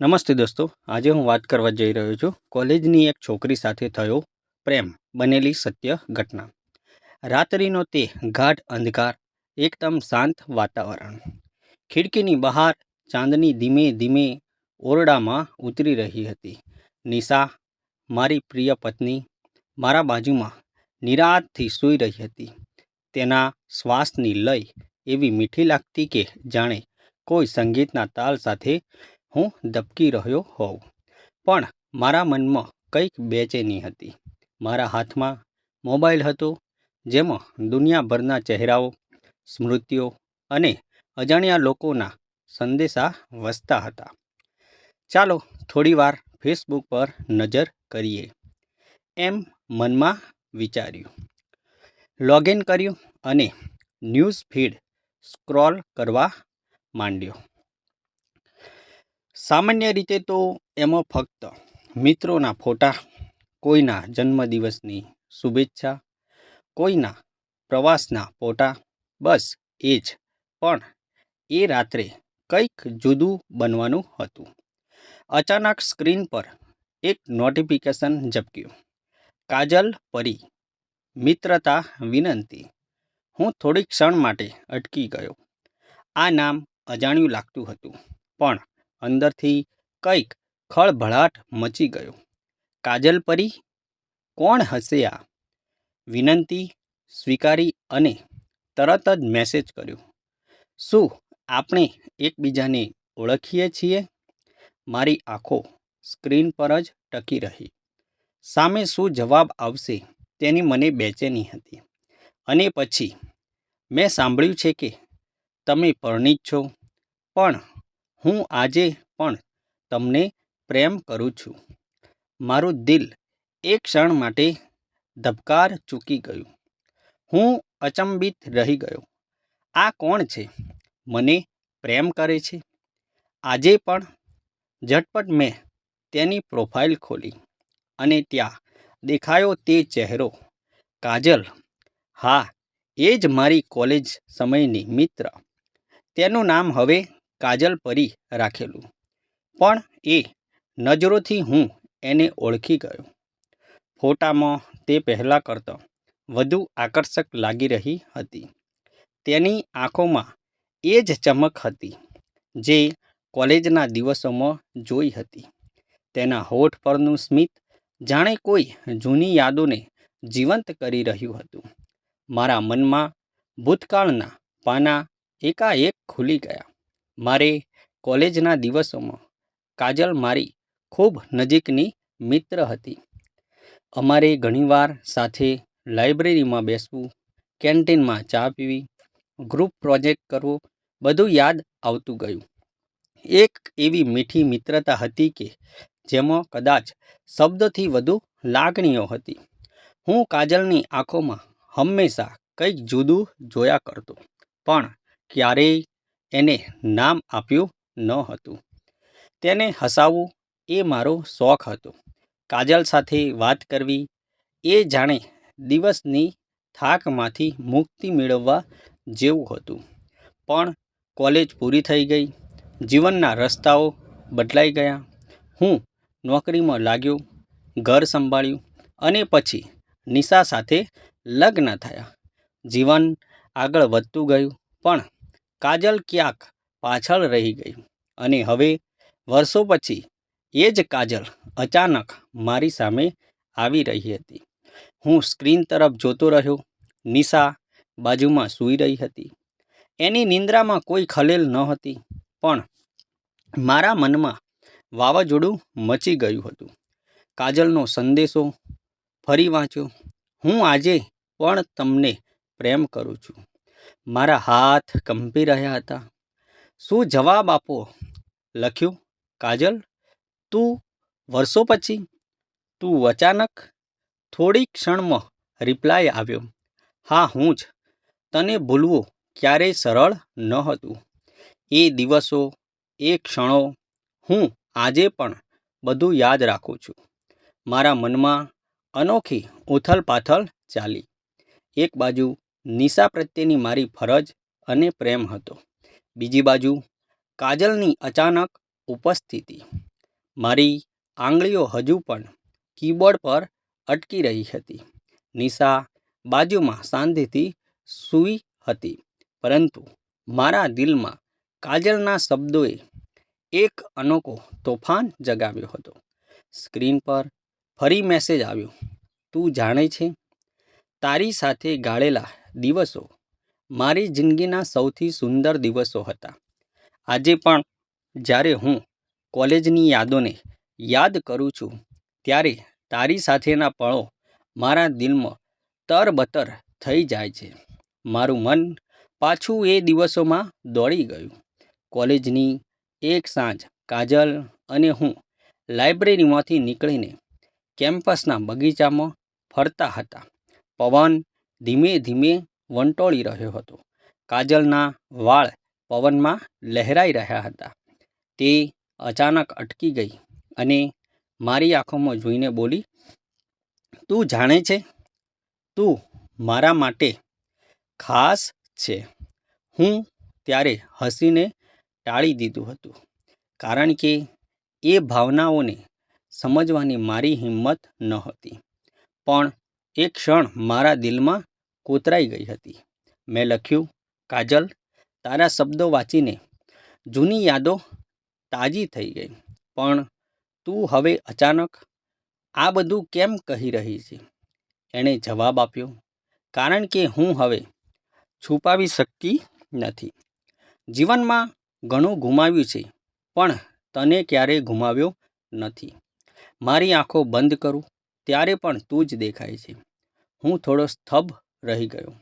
નમસ્તે દોસ્તો, આજે હું વાત કરવા જઈ રહ્યો છું કોલેજની એક છોકરી સાથે થયો પ્રેમ બનેલી સત્ય ઘટના. રાત્રિનો તે ગાઢ અંધકાર, એકદમ શાંત વાતાવરણ. ખિડકીની બહાર ચાંદની ધીમે ધીમે ઓરડામાં ઉતરી રહી હતી. નિશા, મારી પ્રિય પત્ની, મારા બાજુમાં નિરાંતથી સૂઈ રહી હતી. તેના શ્વાસની લય એવી મીઠી લાગતી કે જાણે કોઈ સંગીતના તાલ સાથે હું દબકી રહ્યો હોઉં. પણ મારા મનમાં કંઈક બેચેની હતી. મારા હાથમાં મોબાઈલ હતો, જેમાં દુનિયાભરના ચહેરાઓ, સ્મૃતિઓ અને અજાણ્યા લોકોના સંદેશા વસતા હતા. ચાલો થોડીવાર ફેસબુક પર નજર કરીએ, એમ મનમાં વિચાર્યું. લોગિન કર્યું અને ન્યૂઝ ફીડ સ્ક્રોલ કરવા માંડ્યો. સામાન્ય રીતે તો એમાં ફક્ત મિત્રોના ફોટા, કોઈના જન્મદિવસની શુભેચ્છા, કોઈના પ્રવાસના ફોટા, બસ એ જ. પણ એ રાત્રે કંઈક જુદું બનવાનું હતું. અચાનક સ્ક્રીન પર એક નોટિફિકેશન ઝબક્યું. કાજલ પરી, મિત્રતા વિનંતી. હું થોડી ક્ષણ માટે અટકી ગયો. આ નામ અજાણ્યું લાગતું હતું, પણ અંદરથી કંઈક ખળભળાટ મચી ગયો. કાજલ પરી? કોણ હશે આ? વિનંતી સ્વીકારી અને તરત જ મેસેજ કર્યો. શું આપણે એકબીજાને ઓળખીએ છીએ? મારી આંખો સ્ક્રીન પર જ ટકી રહી. સામે શું જવાબ આવશે તેની મને બેચેની હતી. અને પછી મેં સાંભળ્યું છે કે તમે પરણિત છો, પણ હું આજે પણ તમને પ્રેમ કરું છું. મારું દિલ એક ક્ષણ માટે ધબકાર ચૂકી ગયું. હું અચંબિત રહી ગયો. આ કોણ છે? મને પ્રેમ કરે છે? આજે પણ? ઝટપટ મેં તેની પ્રોફાઇલ ખોલી અને ત્યાં દેખાયો તે ચહેરો. કાજલ! હા, એ જ મારી કોલેજ સમયની મિત્ર. તેનું નામ હવે કાજલ પરી રાખેલું. પણ એ નજરોથી હું એને ઓળખી ગયો. ફોટામાં તે પહેલાં કરતાં વધુ આકર્ષક લાગી રહી હતી. તેની આંખોમાં એ જ ચમક હતી જે કોલેજના દિવસોમાં જોઈ હતી. તેના હોઠ પરનું સ્મિત જાણે કોઈ જૂની યાદોને જીવંત કરી રહ્યું હતું. મારા મનમાં ભૂતકાળના પાના એકાએક ખુલી ગયા. મારે કોલેજના દિવસોમાં કાજલ મારી ખૂબ નજીકની મિત્ર હતી. અમારે ઘણીવાર સાથે લાઇબ્રેરીમાં બેસવું, કેન્ટીનમાં ચા પીવી, ગ્રુપ પ્રોજેક્ટ કરવો, બધું યાદ આવતું ગયું. એક એવી મીઠી મિત્રતા હતી કે જેમાં કદાચ શબ્દોથી વધુ લાગણીઓ હતી. હું કાજલની આંખોમાં હંમેશા કંઈક જુદું જોયા કરતો, પણ ક્યારેય એને નામ આપ્યું ન હતું. તેને હસાવવું એ મારો શોખ હતો. કાજલ સાથે વાત કરવી એ જાણે દિવસની થાકમાંથી મુક્તિ મેળવવા જેવું હતું. પણ કોલેજ પૂરી થઈ ગઈ. જીવનના રસ્તાઓ બદલાઈ ગયા. હું નોકરીમાં લાગ્યો, ઘર સંભાળ્યું અને પછી નિશા સાથે લગ્ન થયા. જીવન આગળ વધતું ગયું, પણ કાજલ ક્યાંક પાછળ રહી ગઈ. અને હવે વર્ષો પછી એ જ કાજલ અચાનક મારી સામે આવી રહી હતી. હું સ્ક્રીન તરફ જોતો રહ્યો. નિશા બાજુમાં સૂઈ રહી હતી. એની નિંદ્રામાં કોઈ ખલેલ ન હતી, પણ મારા મનમાં વાવાઝોડું મચી ગયું હતું. કાજલનો સંદેશો ફરી વાંચ્યો. હું આજે પણ તમને પ્રેમ કરું છું. મારા હાથ કંપી રહ્યા હતા. શું જવાબ આપો? લખ્યું. કાજલ, તું? વર્ષો પછી? તું? અચાનક? થોડી ક્ષણમાં રિપ્લાય આવ્યો. હા, હું જ. તને ભૂલવું ક્યારેય સરળ નહોતું. એ દિવસો, એ ક્ષણો, હું આજે પણ બધું યાદ રાખું છું. મારા મનમાં અનોખી ઉથલપાથલ ચાલી. એક બાજુ નિશા પ્રત્યેની મારી ફરજ અને પ્રેમ હતો. બીજી બાજુ કાજલની અચાનક ઉપસ્થિતિ. મારી આંગળીઓ હજુ પણ કીબોર્ડ પર અટકી રહી હતી. નિશા બાજુમાં શાંતિથી સૂઈ હતી, પરંતુ મારા દિલમાં કાજલના શબ્દોએ એક અનોખો તોફાન જગાવ્યો હતો. સ્ક્રીન પર ફરી મેસેજ આવ્યો. તું જાણે છે, તારી સાથે ગાળેલા દિવસો મારી જિંદગીના સૌથી સુંદર દિવસો હતા. આજે પણ જ્યારે હું કોલેજની યાદોને યાદ કરું છું, ત્યારે તારી સાથેના પળો મારા દિલમાં તરબતર થઈ જાય છે. મારું મન પાછું એ દિવસોમાં દોડી ગયું. કોલેજની એક સાંજ કાજલ અને હું લાઇબ્રેરીમાંથી નીકળીને કેમ્પસના બગીચામાં ફરતા હતા. પવન ધીમે ધીમે વંટોળી રહ્યો હતો. કાજલના વાળ પવનમાં લહેરાઈ રહ્યા હતા. તે અચાનક અટકી ગઈ અને મારી આંખોમાં જોઈને બોલી, તું જાણે છે, તું મારા માટે ખાસ છે. હું ત્યારે હસીને ટાળી દીધું હતું, કારણ કે એ ભાવનાઓને સમજવાની મારી હિંમત નહોતી. પણ એક ક્ષણ મારા દિલમાં કોતરાઈ ગઈ હતી. મેં લખ્યું, કાજલ, તારા શબ્દો વાંચીને જૂની યાદો તાજી થઈ ગઈ. પણ તું હવે અચાનક આ બધું કેમ કહી રહી છે? એણે જવાબ આપ્યો, કારણ કે હું હવે છુપાવી શકતી નથી. જીવનમાં ઘણું ગુમાવ્યું છે, પણ તને ક્યારેય ગુમાવ્યો નથી. મારી આંખો બંધ કરું ત્યારે પણ તું જ દેખાય છે. હું થોડો સ્તબ્ધ રહી ગયો.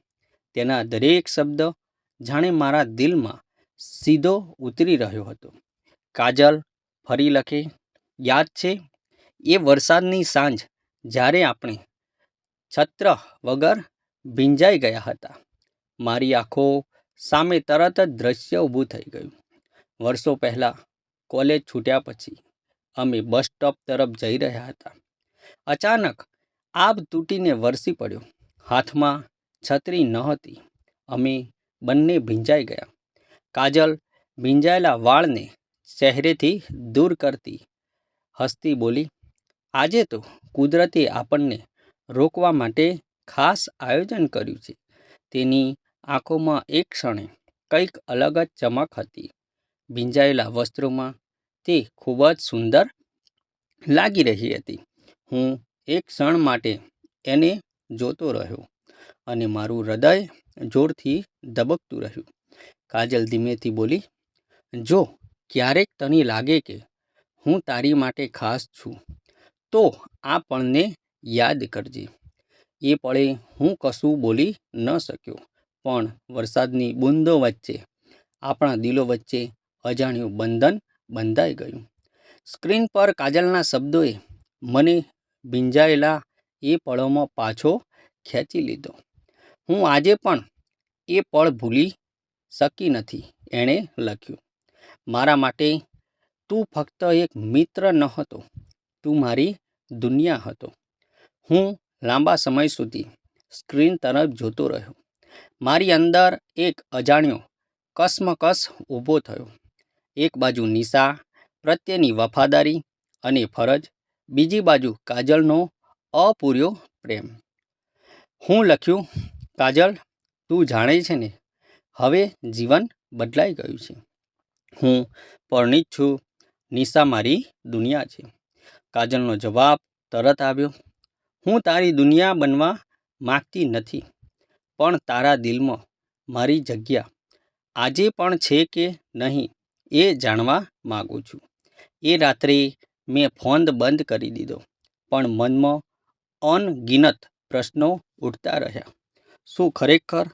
તેના દરેક શબ્દ જાણે મારા દિલમાં સીધો ઉતરી રહ્યો હતો. કાજલ ફરી લખે, યાદ છે એ વરસાદની સાંજ જ્યારે આપણે છત્ર વગર ભીંજાઈ ગયા હતા? મારી આંખો સામે તરત જ દ્રશ્ય ઊભું થઈ ગયું. વર્ષો પહેલાં કોલેજ છૂટ્યા પછી અમે બસ સ્ટોપ તરફ જઈ રહ્યા હતા. અચાનક આભ તૂટીને વરસી પડ્યો. હાથમાં છત્રી નહોતી. અમે બંને ભીંજાઈ ગયા. કાજલ ભીંજાયેલા વાળને ચહેરેથી દૂર કરતી હસતી બોલી, આજે તો કુદરતે આપણને રોકવા માટે ખાસ આયોજન કર્યું છે. તેની આંખોમાં એક ક્ષણે કંઈક અલગ જ ચમક હતી. ભીંજાયેલા વસ્ત્રોમાં તે ખૂબ જ સુંદર લાગી રહી હતી. હું એક ક્ષણ માટે એને જોતો રહ્યો અને મારું હૃદય જોરથી ધબકતું રહ્યું. કાજલ ધીમેથી બોલી, જો ક્યારેક તને લાગે કે હું તારી માટે ખાસ છું, તો આ પળને યાદ કરજે. એ પળે હું કશું બોલી ન શક્યો, પણ વરસાદની બૂંદો વચ્ચે આપણા દિલો વચ્ચે અજાણ્યું બંધન બંધાઈ ગયું. સ્ક્રીન પર કાજલના શબ્દોએ મને ભીંજાયેલા એ પળોમાં પાછો ખેંચી લીધો. હું આજે પણ એ પળ ભૂલી શકી નથી. એણે લખ્યું, મારા માટે તું ફક્ત એક મિત્ર નહોતો, તું મારી દુનિયા હતો. હું લાંબા સમય સુધી સ્ક્રીન તરફ જોતો રહ્યો. મારી અંદર એક અજાણ્યો કસમકસ ઊભો થયો. એક બાજુ નિશા પ્રત્યેની વફાદારી અને ફરજ, બીજી બાજુ કાજલનો અપૂર્યો પ્રેમ. હું લખ્યું, કાજલ, તું જાણે છે ને, હવે જીવન બદલાઈ ગયું છે. હું પરણિત છું. નિશા મારી દુનિયા છે. કાજલનો જવાબ તરત આવ્યો, હું તારી દુનિયા બનવા માગતી નથી, પણ તારા દિલમાં મારી જગ્યા આજે પણ છે કે નહીં એ જાણવા માગું છું. એ રાત્રે મેં ફોન બંધ કરી દીધો, પણ મનમાં અનગિનત પ્રશ્નો ઉઠતા રહ્યા. શું ખરેખર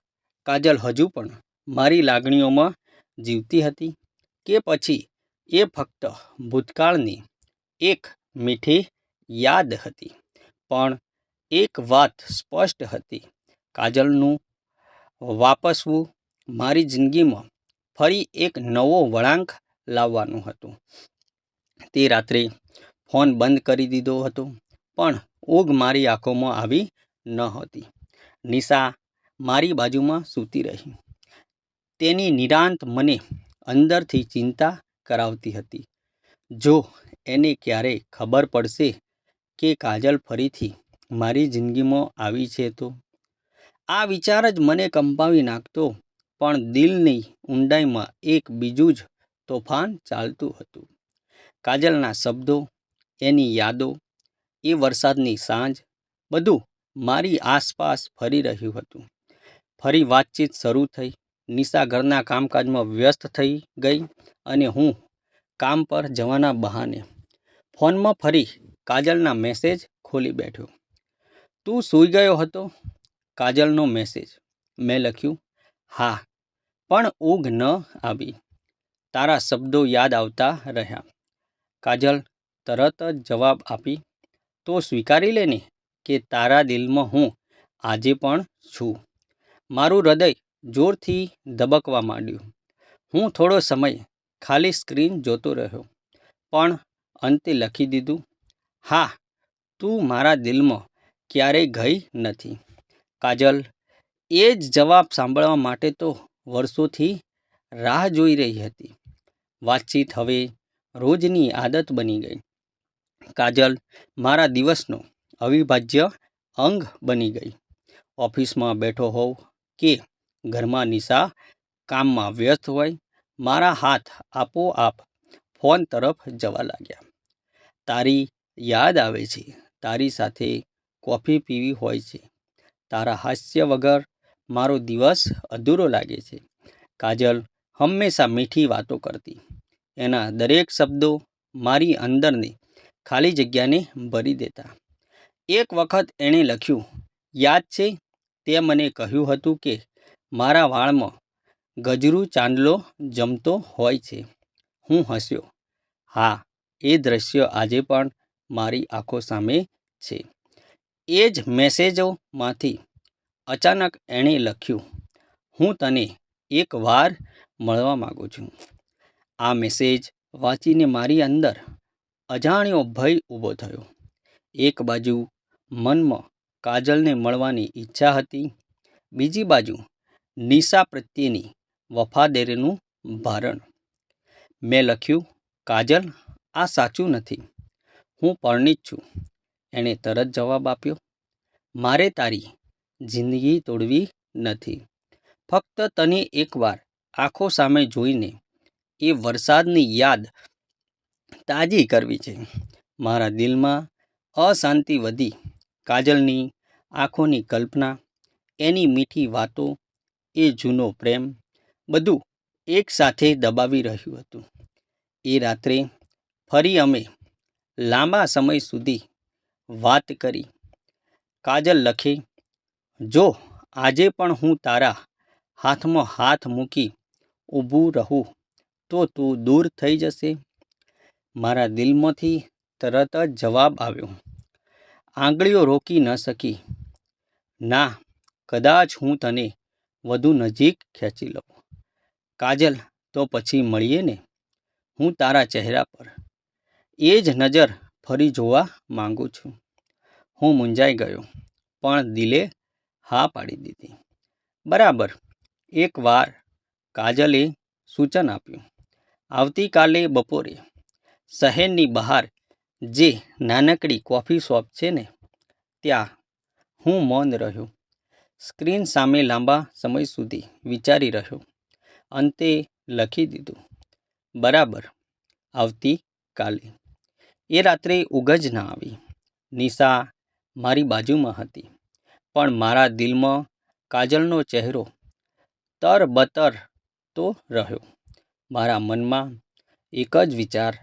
કાજલ હજુ પણ મારી લાગણીઓમાં જીવતી હતી, કે પછી એ ફક્ત ભૂતકાળની એક મીઠી યાદ હતી? પણ એક વાત સ્પષ્ટ હતી, કાજલનું વાપસવું મારી જિંદગીમાં ફરી એક નવો વળાંક લાવવાનું હતું. તે રાત્રે ફોન બંધ કરી દીધો હતો, પણ ઊંઘ મારી આંખોમાં આવી નહોતી. નિશા મારી બાજુમાં સૂતી રહી. તેની નિરાંત મને અંદરથી ચિંતા કરાવતી હતી. જો એને ક્યારે ખબર પડશે કે કાજલ ફરીથી મારી જિંદગીમાં આવી છે તો? આ વિચાર જ મને કંપાવી નાખતો, પણ દિલની ઊંડાઈમાં એક બીજું જ તોફાન ચાલતું હતું. કાજલના શબ્દો, એની યાદો, એ વરસાદની સાંજ, બધું મારી આસપાસ ફરી રહ્યું હતું. ફરી વાતચીત શરૂ થઈ. નિશા ઘરના કામકાજમાં વ્યસ્ત થઈ ગઈ અને હું કામ પર જવાના બહાને ફોનમાં ફરી કાજલના મેસેજ ખોલી બેઠો. તું સૂઈ ગયો હતો? કાજલનો મેસેજ. મેં લખ્યું, હા, પણ ઊંઘ ન આવી. તારા શબ્દો યાદ આવતા રહ્યા. કાજલ તરત જ જવાબ આપી, તો સ્વીકારી લેને કે તારા દિલમાં હું આજે પણ છું. મારું હૃદય જોરથી ધબકવા માંડ્યું. હું થોડો સમય ખાલી સ્ક્રીન જોતો રહ્યો, પણ અંતે લખી દીધું, હા, તું મારા દિલમાં ક્યારેય ગઈ નથી. કાજલ એ જ જવાબ સાંભળવા માટે તો વર્ષોથી રાહ જોઈ રહી હતી. વાતચીત હવે રોજની આદત બની ગઈ. કાજલ મારા દિવસનો અવિભાજ્ય અંગ બની ગઈ. ઓફિસમાં બેઠો હોઉં કે ઘરમાં નિશા કામમાં વ્યસ્ત હોય, મારા હાથ આપોઆપ ફોન તરફ જવા લાગ્યા. તારી યાદ આવે છે, તારી સાથે કોફી પીવી હોય છે, તારા હાસ્ય વગર મારો દિવસ અધૂરો લાગે છે. કાજલ હંમેશા મીઠી વાતો કરતી. એના દરેક શબ્દો મારી અંદરની ખાલી જગ્યાને ભરી દેતા. એક વખત એણે લખ્યું, યાદ છે તે મને કહ્યું હતું કે મારા વાળમાં ગજરું ચાંદલો જમતો હોય છે? હું હસ્યો. હા, એ દ્રશ્ય આજે પણ મારી આંખો સામે છે. એ જ મેસેજોમાંથી અચાનક એણે લખ્યું, હું તને એક વાર મળવા માગું છું. આ મેસેજ વાંચીને મારી અંદર અજાણ્યો ભય ઊભો થયો. એક બાજુ મનમાં કાજલને મળવાની ઈચ્છા હતી, બીજી બાજુ નિશા પ્રત્યેની વફાદારીનું ભારણ. મેં લખ્યું, કાજલ, આ સાચું નથી. હું પરણિત છું. એણે તરત જવાબ આપ્યો, મારે તારી જિંદગી તોડવી નથી. ફક્ત તને એકવાર આંખો સામે જોઈને એ વરસાદની યાદ તાજી કરવી છે. મારા દિલમાં અશાંતિ વધી. કાજલની આંખોની કલ્પના, એની મીઠી વાતો, એ જૂનો પ્રેમ, બધું એકસાથે દબાવી રહ્યું હતું. એ રાત્રે ફરી અમે લાંબા સમય સુધી વાત કરી. કાજલ લખે, જો આજે પણ હું તારા હાથમાં હાથ મૂકી ઊભું રહું તો તું દૂર થઈ જશે? મારા દિલમાંથી તરત જ જવાબ આવ્યો. આંગળીઓ રોકી ન શકી. ના, કદાચ હું તને વધુ નજીક ખેંચી લઉં. કાજલ, તો પછી મળીએ ને. હું તારા ચહેરા પર એ જ નજર ફરી જોવા માંગુ છું. હું મૂંઝાઈ ગયો, પણ દિલે હા પાડી દીધી. બરાબર. એક વાર કાજલે સૂચન આપ્યું, આવતીકાલે બપોરે શહેરની બહાર જે નાનકડી કોફી શોપ છે ને ત્યાં. હું મૌન રહ્યો. સ્ક્રીન સામે લાંબા સમય સુધી વિચારી રહ્યો. અંતે લખી દીધું, બરાબર, આવતીકાલે. એ રાત્રે ઊંઘ જ ન આવી. નિશા મારી બાજુમાં હતી, પણ મારા દિલમાં કાજલનો ચહેરો તરબતર તો રહ્યો. મારા મનમાં એક જ વિચાર,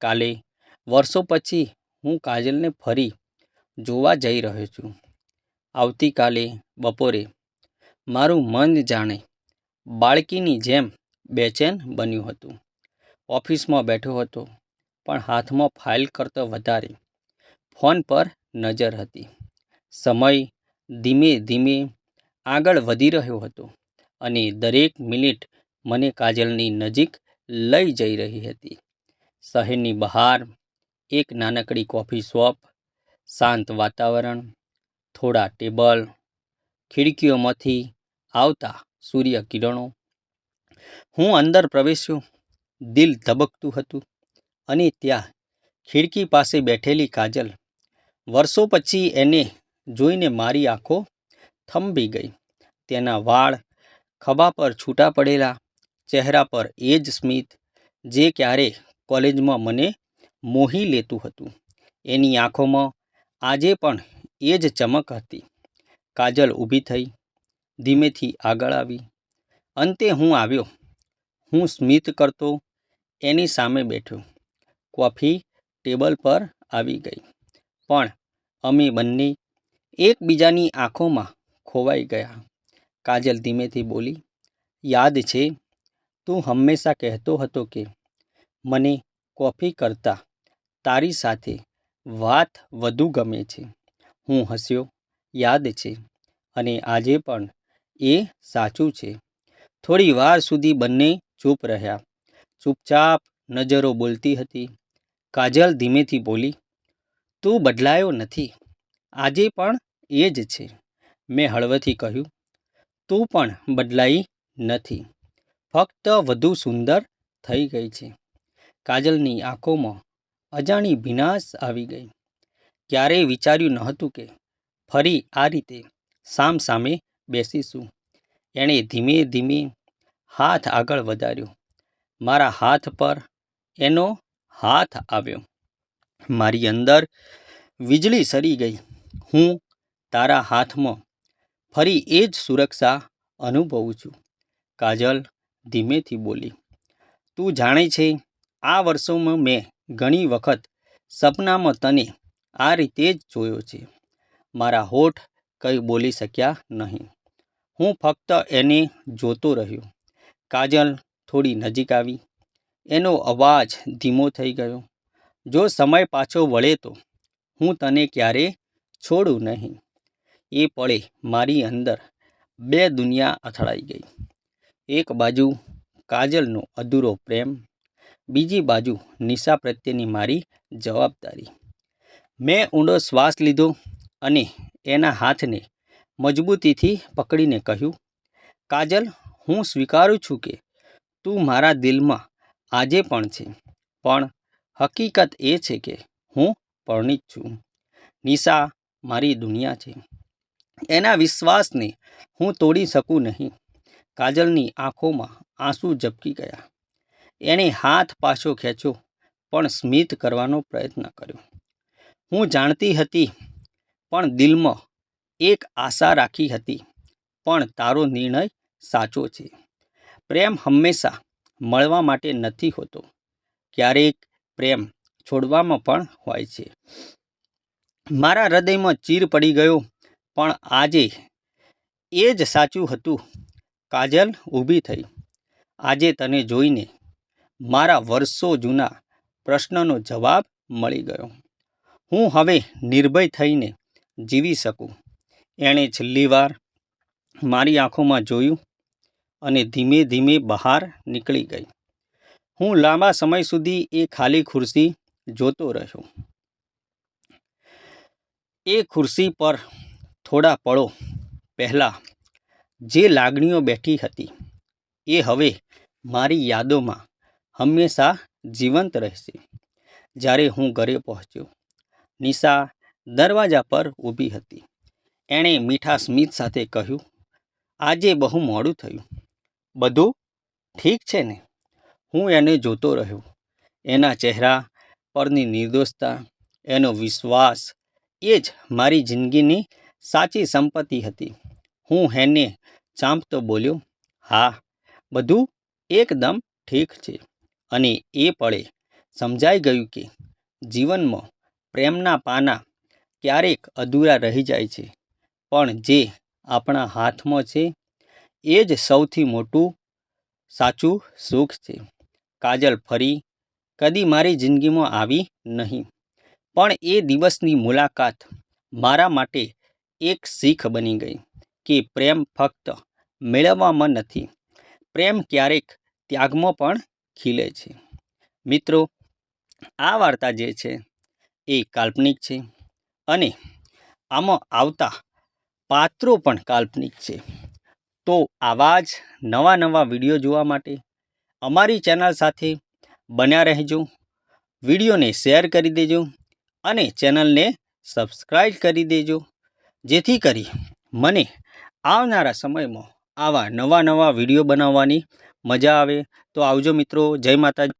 કાલે વર્ષો પછી હું કાજલને ફરી જોવા જઈ રહ્યો છું. આવતીકાલે બપોરે. મારું મન જાણે બાળકીની જેમ બેચેન બન્યું હતું. ઓફિસમાં બેઠો હતો, પણ હાથમાં ફાઇલ કરતાં વધારે ફોન પર નજર હતી. સમય ધીમે ધીમે આગળ વધી રહ્યો હતો અને દરેક મિનિટ મને કાજલની નજીક લઈ જઈ રહી હતી. શહેરની બહાર એક નાનકડી કોફી શોપ, શાંત વાતાવરણ, થોડા ટેબલ, ખિડકીઓમાંથી આવતા સૂર્યકિરણો. હું અંદર પ્રવેશ્યો. દિલ ધબકતું હતું અને ત્યાં ખિડકી પાસે બેઠેલી કાજલ. વર્ષો પછી એને જોઈને મારી આંખો થંભી ગઈ. તેના વાળ ખભા પર છૂટા પડેલા, ચહેરા પર એ જ સ્મિત જે ક્યારે કોલેજમાં મને મોહી લેતું હતું. એની આંખોમાં આજે પણ એ જ ચમક હતી. કાજલ ઊભી થઈ, ધીમેથી આગળ આવી. અંતે હું આવ્યો. હું સ્મિત કરતો એની સામે બેઠો. કોફી ટેબલ પર આવી ગઈ, પણ અમે બંને એકબીજાની આંખોમાં ખોવાઈ ગયા. કાજલ ધીમેથી બોલી, યાદ છે, તું હંમેશા કહેતો હતો કે મને કોફી કરતાં તારી સાથે વાત વધુ ગમે છે. હું હસ્યો, યાદ છે, અને આજે પણ એ સાચું છે. થોડી વાર સુધી બંને ચૂપ રહ્યા. ચૂપચાપ નજરો બોલતી હતી. કાજલ ધીમેથી બોલી, તું બદલાયો નથી, આજે પણ એ જ છે. મેં હળવેથી કહ્યું, તું પણ બદલાઈ નથી, ફક્ત વધુ સુંદર થઈ ગઈ છે. કાજલની આંખોમાં અજાણી ભીનાશ આવી ગઈ. ક્યારેય વિચાર્યું નહોતું કે ફરી આ રીતે સામસામે બેસીશું. એણે ધીમે ધીમે હાથ આગળ વધાર્યો. મારા હાથ પર એનો હાથ આવ્યો. મારી અંદર વીજળી સરી ગઈ. હું તારા હાથમાં ફરી એ જ સુરક્ષા અનુભવું છું. કાજલ ધીમેથી બોલી, તું જાણે છે, આ વર્ષોમાં મેં ઘણી વખત સપનામાં તને આ રીતે જ જોયો છે. મારા હોઠ કંઈ બોલી શક્યા નહીં. હું ફક્ત એને જોતો રહ્યો. કાજલ થોડી નજીક આવી. એનો અવાજ ધીમો થઈ ગયો. જો સમય પાછો વળે તો હું તને ક્યારેય છોડું નહીં. એ પળે મારી અંદર બે દુનિયા અથડાઈ ગઈ. એક બાજુ કાજલનો અધૂરો પ્રેમ, બીજી બાજુ નિશા પ્રત્યેની મારી જવાબદારી. મેં ઊંડો શ્વાસ લીધો અને એના હાથને મજબૂતીથી પકડીને કહ્યું, કાજલ, હું સ્વીકારું છું કે તું મારા દિલમાં આજે પણ છે, પણ હકીકત એ છે કે હું પરણિત છું. નિશા મારી દુનિયા છે. એના વિશ્વાસને હું તોડી શકું નહીં. કાજલની આંખોમાં આંસુ ઝબકી ગયા. એણે હાથ પાછો ખેંચ્યો, પણ સ્મિત કરવાનો પ્રયત્ન કર્યો. હું જાણતી હતી, પણ દિલમાં એક આશા રાખી હતી, પણ તારો નિર્ણય સાચો છે. પ્રેમ હંમેશા મળવા માટે નથી હોતો. ક્યારેક પ્રેમ છોડવામાં પણ હોય છે. મારા હૃદયમાં ચીર પડી ગયો, પણ આજે એ જ સાચું હતું. કાજલ ઊભી થઈ. આજે તને જોઈને મારા વર્ષો જૂના પ્રશ્નનો જવાબ મળી ગયો. હું હવે નિર્ભય થઈને જીવી શકું. એણે છેલ્લી વાર મારી આંખોમાં જોયું અને ધીમે ધીમે બહાર નીકળી ગઈ. હું લાંબા સમય સુધી એ ખાલી ખુરશી જોતો રહ્યો. એ ખુરશી પર થોડા પળો પહેલાં જે લાગણીઓ બેઠી હતી, એ હવે મારી યાદોમાં હંમેશા જીવંત રહેશે. જ્યારે હું ઘરે પહોંચ્યો, નિશા દરવાજા પર ઊભી હતી. એણે મીઠા સ્મિત સાથે કહ્યું, આજે બહુ મોડું થયું. બધું ઠીક છે ને? હું એને જોતો રહ્યો. એના ચહેરા પરની નિર્દોષતા, એનો વિશ્વાસ, એ જ મારી જિંદગીની સાચી સંપત્તિ હતી. હું એને ચાંપતો બોલ્યો, હા, બધું એકદમ ઠીક છે. અને એ પળે સમજાઈ ગયું કે જીવનમાં પ્રેમના પાના ક્યારેક અધૂરા રહી જાય છે, પણ જે આપણા હાથમાં છે એ જ સૌથી મોટું સાચું સુખ છે. કાજલ ફરી કદી મારી જિંદગીમાં આવી નહીં, પણ એ દિવસની મુલાકાત મારા માટે એક શીખ બની ગઈ કે પ્રેમ ફક્ત મેળવવામાં નથી, પ્રેમ ક્યારેક ત્યાગમાં પણ ખીલે છે. મિત્રો, આ વાર્તા જે છે એ કાલ્પનિક છે, અને આમાં આવતા પાત્રો પણ કાલ્પનિક છે. તો આવા જ નવા નવા વિડીયો જોવા માટે અમારી ચેનલ સાથે બન્યા રહેજો. વિડીયોને શેર કરી દેજો અને ચેનલને સબસ્ક્રાઈબ કરી દેજો, જેથી કરી મને આવનારા સમયમાં આવા નવા વિડીયો બનાવવાની મજા આવે. તો આવજો મિત્રો. જય માતાજી.